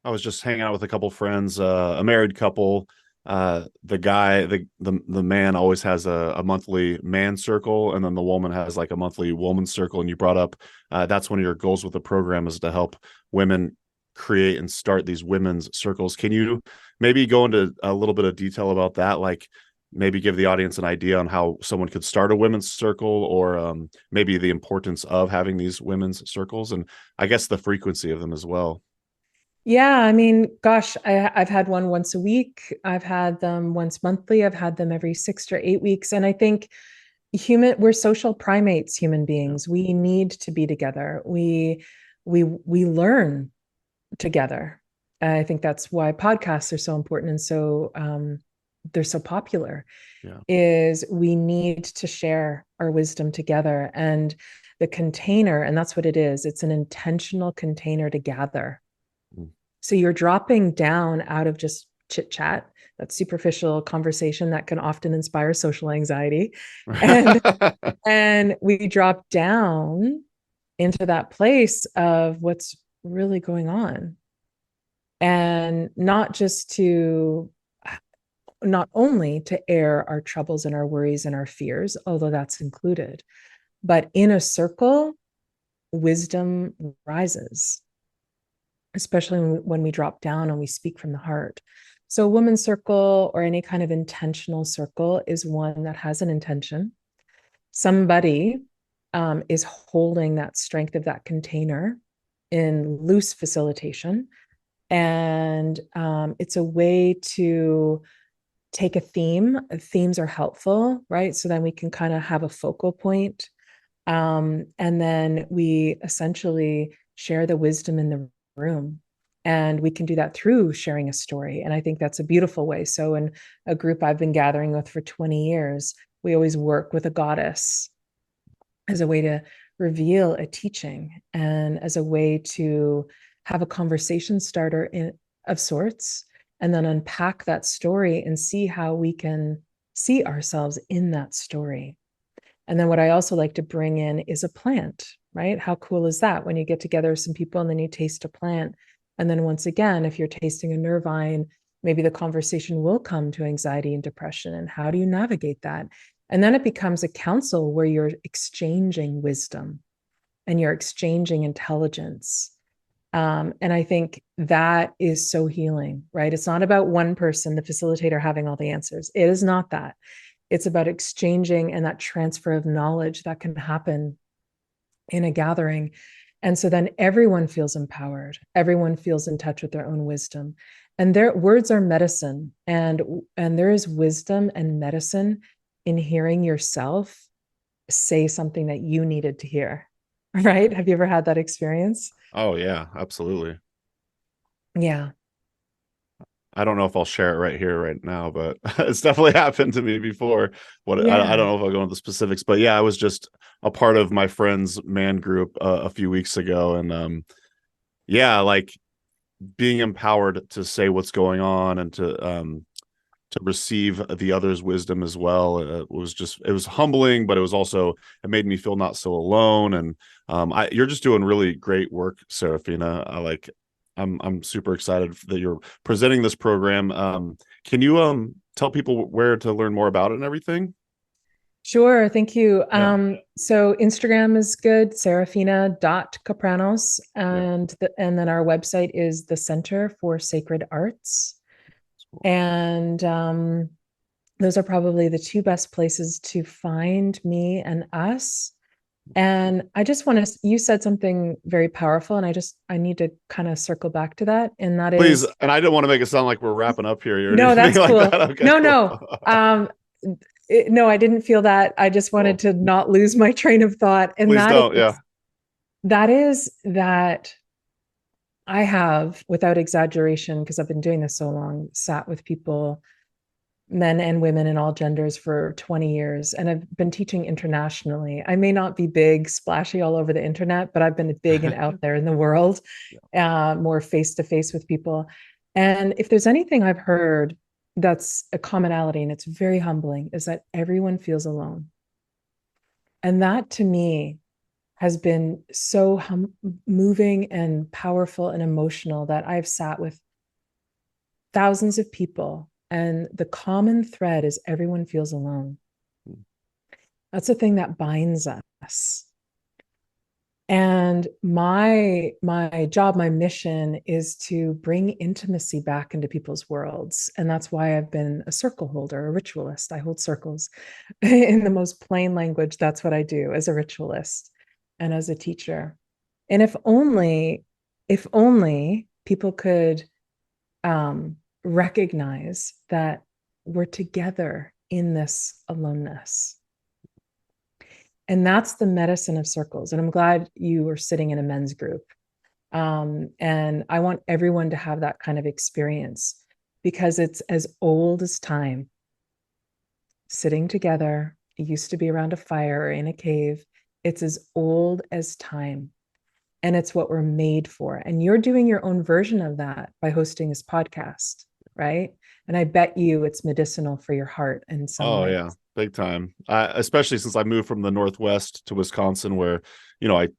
I was just hanging out with a couple friends, a married couple. The guy, the man always has a monthly man circle, and then the woman has like a monthly woman circle. And you brought up that's one of your goals with the program, is to help women create and start these women's circles. Can you maybe go into a little bit of detail about that? Like maybe give the audience an idea on how someone could start a women's circle, or maybe the importance of having these women's circles, and I guess the frequency of them as well. Yeah, I mean, gosh, I've had one once a week. I've had them once monthly. I've had them every 6 or 8 weeks. And I think we're social primates, human beings. We need to be together. We learn together. I think that's why podcasts are so important, and so they're so popular. Is we need to share our wisdom together, and the container, and that's what it is. It's an intentional container to gather. So you're dropping down out of just chit chat, that superficial conversation that can often inspire social anxiety. And we drop down into that place of what's really going on. And not only to air our troubles and our worries and our fears, although that's included, but in a circle, wisdom rises, especially when we drop down and we speak from the heart. So a woman's circle or any kind of intentional circle is one that has an intention. Somebody is holding that strength of that container in loose facilitation. And it's a way to take a theme. Themes are helpful, right? So then we can kind of have a focal point. And then we essentially share the wisdom in the room. And we can do that through sharing a story. And I think that's a beautiful way. So in a group I've been gathering with for 20 years, we always work with a goddess as a way to reveal a teaching and as a way to have a conversation starter of sorts, and then unpack that story and see how we can see ourselves in that story. And then what I also like to bring in is a plant, right? How cool is that when you get together with some people and then you taste a plant? And then once again, if you're tasting a nervine, maybe the conversation will come to anxiety and depression. And how do you navigate that? And then it becomes a council where you're exchanging wisdom and you're exchanging intelligence. And I think that is so healing, right? It's not about one person, the facilitator, having all the answers. It is not that. It's about exchanging and that transfer of knowledge that can happen in a gathering. And so then everyone feels empowered. Everyone feels in touch with their own wisdom. And their words are medicine. And there is wisdom and medicine in hearing yourself say something that you needed to hear, right? Have you ever had that experience? Oh yeah, absolutely. Yeah. I don't know if I'll share it right here, right now, but it's definitely happened to me before. I don't know if I'll go into the specifics, but yeah, I was just a part of my friend's man group a few weeks ago, and yeah, like being empowered to say what's going on and to receive the other's wisdom as well. It was humbling, but it made me feel not so alone. And you're just doing really great work, Seraphina. I'm super excited that you're presenting this program. Can you tell people where to learn more about it and everything? Sure. Thank you. Yeah. So Instagram is good, Seraphina.Capranos. And then our website is the Center for Sacred Arts. And those are probably the two best places to find me and us. And I just want to, you said something very powerful, and I need to kind of circle back to that. And that Please. is, And I didn't want to make it sound like we're wrapping up here or no, anything that's like cool. that. Okay, No, cool. no. No, I didn't feel that. I just wanted to not lose my train of thought. And Please don't. Yeah. that is that I have, without exaggeration, because I've been doing this so long, sat with people, men and women in all genders, for 20 years. And I've been teaching internationally. I may not be big, splashy all over the internet, but I've been big and out there in the world, more face to face with people. And if there's anything I've heard that's a commonality, and it's very humbling, is that everyone feels alone. And that to me has been so moving and powerful and emotional, that I've sat with thousands of people, and the common thread is everyone feels alone. That's the thing that binds us. And my job, my mission is to bring intimacy back into people's worlds. And that's why I've been a circle holder, a ritualist. I hold circles. In the most plain language, that's what I do as a ritualist and as a teacher. And if only people could recognize that we're together in this aloneness. And that's the medicine of circles. And I'm glad you were sitting in a men's group. And I want everyone to have that kind of experience, because it's as old as time. Sitting together, it used to be around a fire or in a cave. It's as old as time. And it's what we're made for. And you're doing your own version of that by hosting this podcast, right? And I bet you it's medicinal for your heart in some way. Yeah, big time. Especially since I moved from the Northwest to Wisconsin, where, I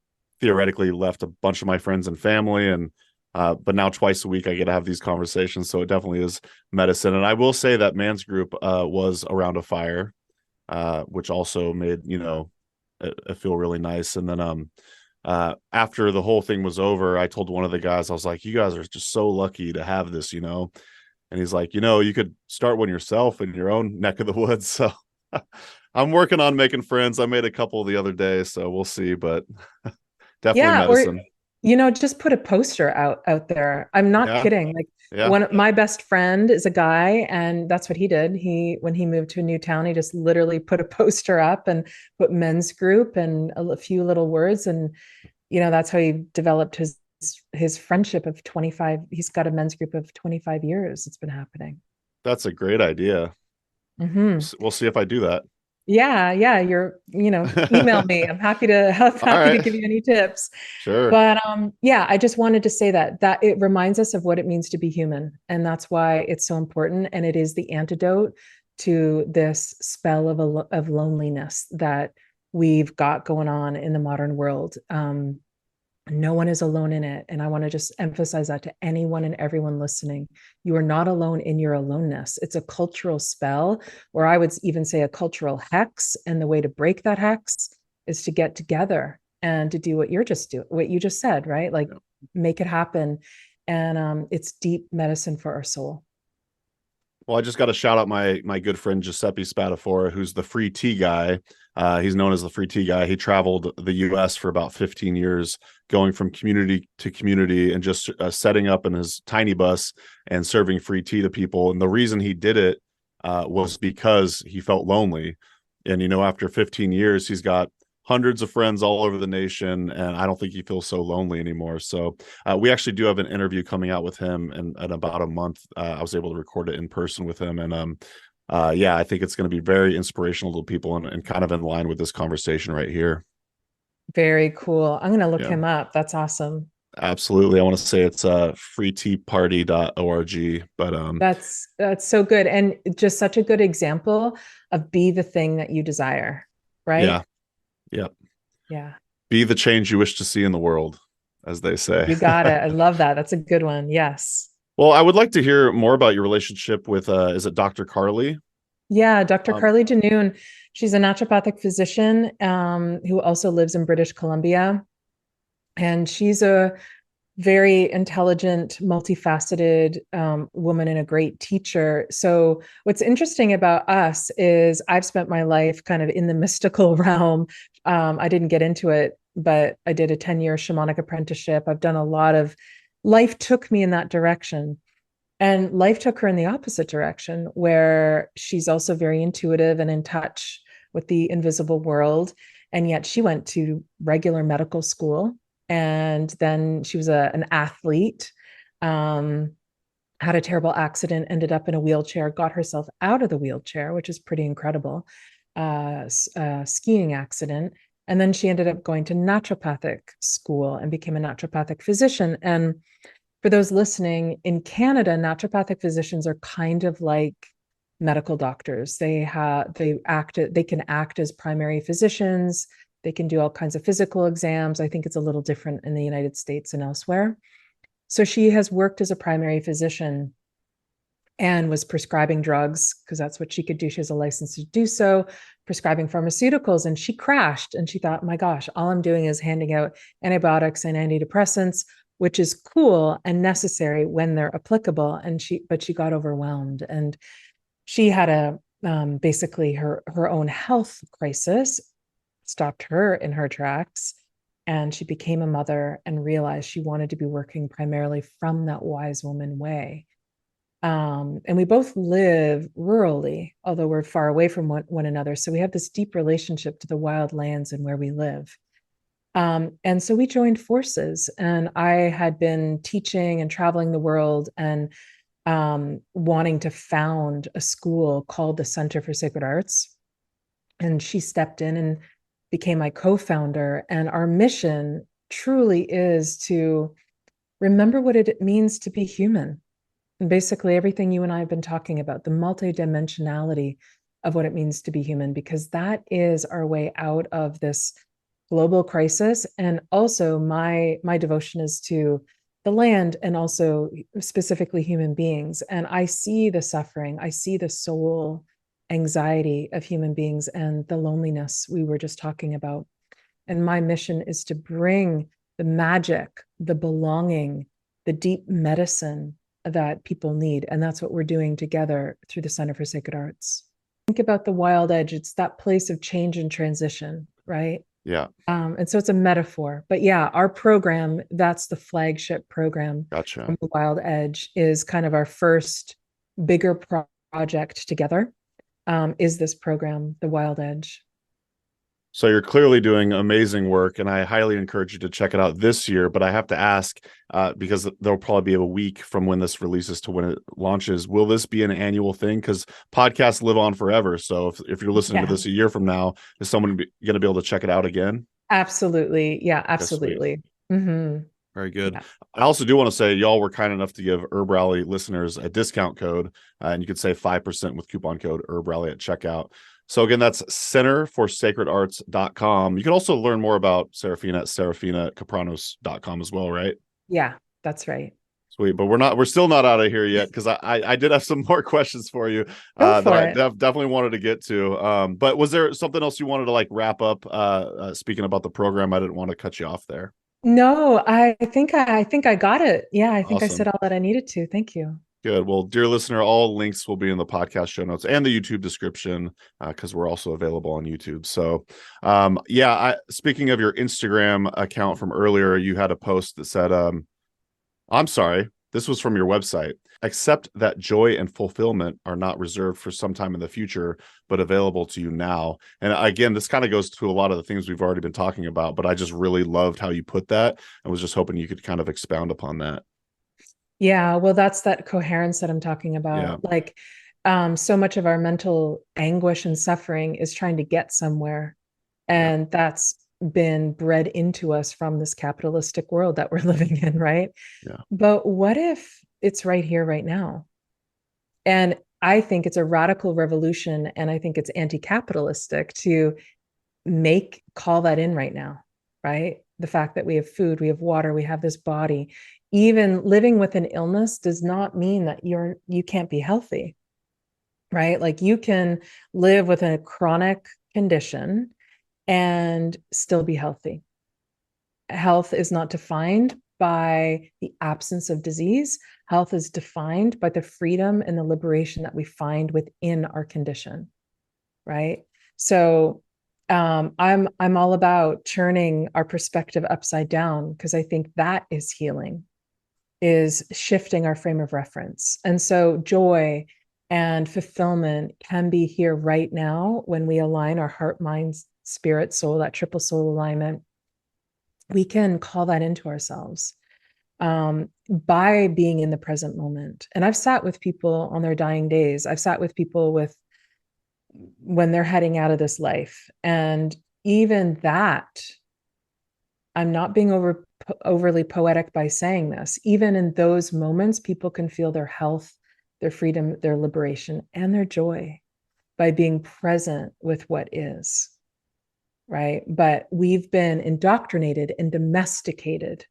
theoretically left a bunch of my friends and family, and but now twice a week I get to have these conversations. So it definitely is medicine. And I will say that Man's Group was around a fire, which also made, it feel really nice. And then after the whole thing was over, I told one of the guys, I was like, you guys are just so lucky to have this, And he's like, you could start one yourself in your own neck of the woods. So I'm working on making friends. I made a couple the other day, so we'll see, but definitely Yeah, or medicine. just put a poster out there. I'm not Yeah. kidding. Like Yeah. one of my best friend is a guy, and that's what he did. When he moved to a new town, he just literally put a poster up and put Men's Group and a few little words, and that's how he developed his friendship of 25. He's got a Men's Group of 25 years. It's been happening. That's a great idea. Mm-hmm. We'll see if I do that. Yeah. Email me. I'm happy to All right. give you any tips. Sure. But yeah, I just wanted to say that it reminds us of what it means to be human. And that's why it's so important. And it is the antidote to this spell of loneliness that we've got going on in the modern world. No one is alone in it. And I want to just emphasize that to anyone and everyone listening. You are not alone in your aloneness. It's a cultural spell, or I would even say a cultural hex. And the way to break that hex is to get together and to do what you just said, right? Like make it happen. And it's deep medicine for our soul. Well, I just got to shout out my good friend Giuseppe Spadafora, who's the free tea guy. He's known as the free tea guy. He traveled the U.S. for about 15 years, going from community to community and just setting up in his tiny bus and serving free tea to people. And the reason he did it was because he felt lonely. And, after 15 years, he's got hundreds of friends all over the nation, and I don't think he feels so lonely anymore. So we actually do have an interview coming out with him in about a month. I was able to record it in person with him, and yeah, I think it's going to be very inspirational to people and kind of in line with this conversation right here. Very cool. I'm going to look Yeah, him up. That's awesome. absolutely. I want to say it's freeteaparty.org, but That's so good. And just such a good example of be the thing that you desire, right? yeah. Yep. Yeah. Be the change you wish to see in the world, as they say. You got it. I love that. That's a good one. Yes. Well, I would like to hear more about your relationship with, is it Dr. Carly? Yeah. Dr. Carly Janoon. She's a naturopathic physician who also lives in British Columbia. And she's a very intelligent, multifaceted woman and a great teacher. So what's interesting about us is I've spent my life kind of in the mystical realm. I didn't get into it, but I did a 10-year shamanic apprenticeship. I've done a lot of life took me in that direction. And life took her in the opposite direction, where she's also very intuitive and in touch with the invisible world. And yet she went to regular medical school. And then she was an athlete, had a terrible accident, ended up in a wheelchair, got herself out of the wheelchair, which is pretty incredible, skiing accident. And then she ended up going to naturopathic school and became a naturopathic physician. And for those listening, in Canada, naturopathic physicians are kind of like medical doctors. They can act as primary physicians. They can do all kinds of physical exams. I think it's a little different in the United States and elsewhere. So she has worked as a primary physician and was prescribing drugs because that's what she could do. She has a license to do so, prescribing pharmaceuticals. And she crashed and she thought, my gosh, all I'm doing is handing out antibiotics and antidepressants, which is cool and necessary when they're applicable. But she got overwhelmed, and she had basically her own health crisis stopped her in her tracks, and she became a mother and realized she wanted to be working primarily from that wise woman way. And we both live rurally, although we're far away from one another. So we have this deep relationship to the wild lands and where we live. And so we joined forces, and I had been teaching and traveling the world and wanting to found a school called the Center for Sacred Arts. And she stepped in and became my co-founder. And our mission truly is to remember what it means to be human. And basically everything you and I have been talking about, the multidimensionality of what it means to be human, because that is our way out of this global crisis. And also my devotion is to the land and also specifically human beings. And I see the suffering, I see the soul anxiety of human beings and the loneliness we were just talking about. And my mission is to bring the magic, the belonging, the deep medicine that people need. And that's what we're doing together through the Center for Sacred Arts. Think about the wild edge. It's that place of change and transition, right? Yeah. And so it's a metaphor. But yeah, our program, that's the flagship program. Gotcha. From the Wild Edge, is kind of our first bigger project together, is this program, the Wild Edge. So you're clearly doing amazing work, and I highly encourage you to check it out this year. But I have to ask, because there'll probably be a week from when this releases to when it launches, will this be an annual thing? Because podcasts live on forever. So if you're listening to this a year from now, is someone going to be able to check it out again? Absolutely. Yeah, absolutely. Mm-hmm. Very good. Yeah. I also do want to say y'all were kind enough to give HerbRally listeners a discount code, and you could save 5% with coupon code HerbRally at checkout. So again, that's centerforsacredarts.com. You can also learn more about Seraphina at seraphinacapranos.com as well, right? Yeah, that's right. Sweet. But we're still not out of here yet, because I did have some more questions for you that I definitely wanted to get to. But was there something else you wanted to like wrap up speaking about the program? I didn't want to cut you off there. No, I think I got it. Yeah, I think Awesome. I said all that I needed to. Thank you. Good. Well, dear listener, all links will be in the podcast show notes and the YouTube description, because we're also available on YouTube. So, speaking of your Instagram account from earlier, you had a post that said, I'm sorry, this was from your website. Accept that joy and fulfillment are not reserved for some time in the future, but available to you now. And again, this kind of goes to a lot of the things we've already been talking about, but I just really loved how you put that. I was just hoping you could kind of expound upon that. Yeah, well, that's that coherence that I'm talking about. Yeah. Like, so much of our mental anguish and suffering is trying to get somewhere. And that's been bred into us from this capitalistic world that we're living in, right? Yeah. But what if it's right here, right now? And I think it's a radical revolution, and I think it's anti-capitalistic to call that in right now, right? The fact that we have food, we have water, we have this body. Even living with an illness does not mean that you can't be healthy, right? Like, you can live with a chronic condition and still be healthy. Health is not defined by the absence of disease. Health is defined by the freedom and the liberation that we find within our condition, right? So I'm all about turning our perspective upside down, because I think that is healing, is shifting our frame of reference. And so joy and fulfillment can be here right now when we align our heart, mind, spirit, soul, that triple soul alignment. We can call that into ourselves by being in the present moment. And I've sat with people on their dying days. I've sat with people when they're heading out of this life. And even that, I'm not being overly poetic by saying this. Even in those moments, people can feel their health, their freedom, their liberation, and their joy by being present with what is, right? But we've been indoctrinated and domesticated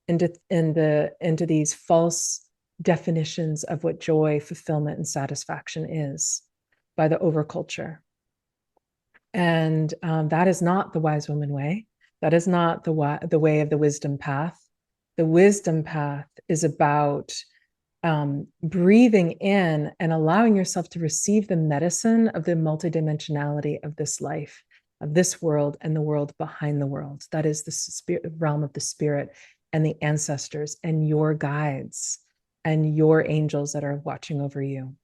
into these false definitions of what joy, fulfillment, and satisfaction is by the overculture. And that is not the wise woman way. That is not the way of the wisdom path. The wisdom path is about breathing in and allowing yourself to receive the medicine of the multidimensionality of this life, of this world, and the world behind the world. That is the spirit realm of the spirit and the ancestors and your guides and your angels that are watching over you.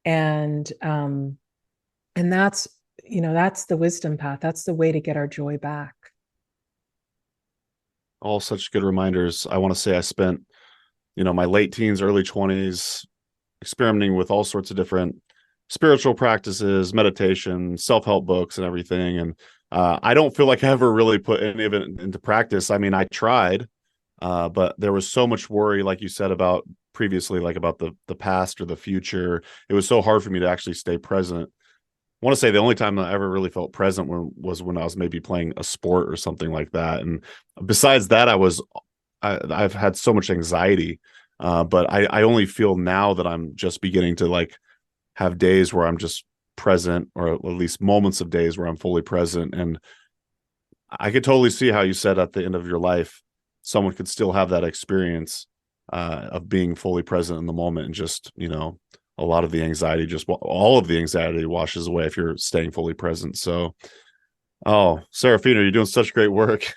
And that's, that's the wisdom path. That's the way to get our joy back. All such good reminders. I want to say I spent, my late teens, early 20s experimenting with all sorts of different spiritual practices, meditation, self-help books, and everything. And I don't feel like I ever really put any of it into practice. I mean, I tried, but there was so much worry, like you said about previously, like about the past or the future. It was so hard for me to actually stay present. want to say the only time I ever really felt present was when I was maybe playing a sport or something like that. And besides that, I've had so much anxiety, but I only feel now that I'm just beginning to like have days where I'm just present, or at least moments of days where I'm fully present. And I could totally see how you said at the end of your life, someone could still have that experience of being fully present in the moment, and just, a lot of the anxiety, just all of the anxiety washes away if you're staying fully present. So, oh, Seraphina, you're doing such great work.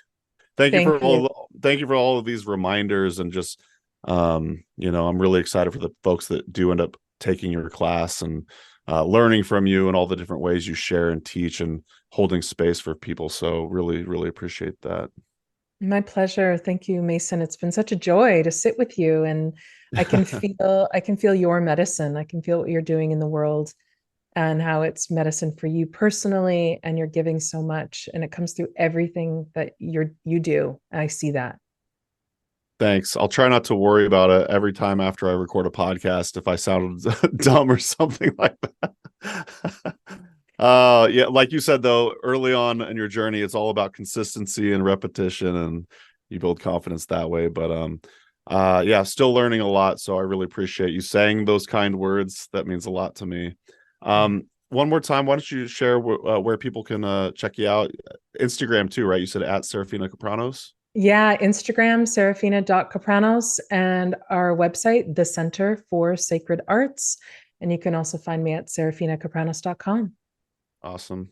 Thank you Thank you. thank you for all of these reminders, and just, I'm really excited for the folks that do end up taking your class and learning from you, and all the different ways you share and teach and holding space for people. So really, really appreciate that. My pleasure. Thank you, Mason. It's been such a joy to sit with you, and I can feel your medicine. I can feel what you're doing in the world and how it's medicine for you personally, and you're giving so much, and it comes through everything that you do. I see that. Thanks. I'll try not to worry about it every time after I record a podcast if I sounded dumb or something like that. Yeah, like you said, though, early on in your journey, it's all about consistency and repetition, and you build confidence that way. But yeah, still learning a lot. So I really appreciate you saying those kind words. That means a lot to me. One more time, why don't you share where people can check you out? Instagram too, right? You said at Seraphina Capranos. Yeah, Instagram, Seraphina.Capranos, and our website, the Center for Sacred Arts. And you can also find me at seraphinacapranos.com. Awesome.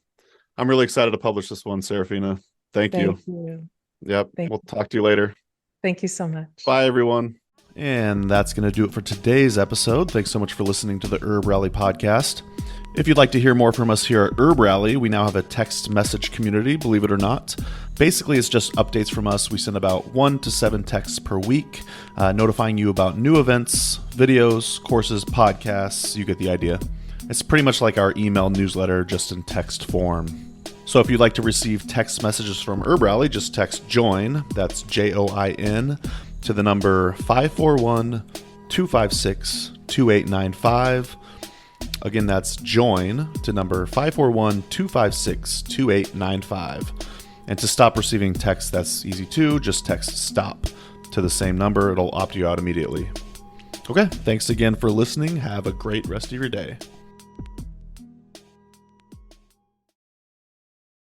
I'm really excited to publish this one, Seraphina. Thank you. Thank you. Yep. Thank We'll talk to you later. Thank you so much. Bye, everyone. And that's going to do it for today's episode. Thanks so much for listening to the HerbRally podcast. If you'd like to hear more from us here at HerbRally, we now have a text message community, believe it or not. Basically, it's just updates from us. We send about 1 to 7 texts per week, notifying you about new events, videos, courses, podcasts. You get the idea. It's pretty much like our email newsletter, just in text form. So if you'd like to receive text messages from HerbRally, just text JOIN, that's JOIN, to the number 541-256-2895. Again, that's JOIN to number 541-256-2895. And to stop receiving texts, that's easy too. Just text STOP to the same number. It'll opt you out immediately. Okay, thanks again for listening. Have a great rest of your day.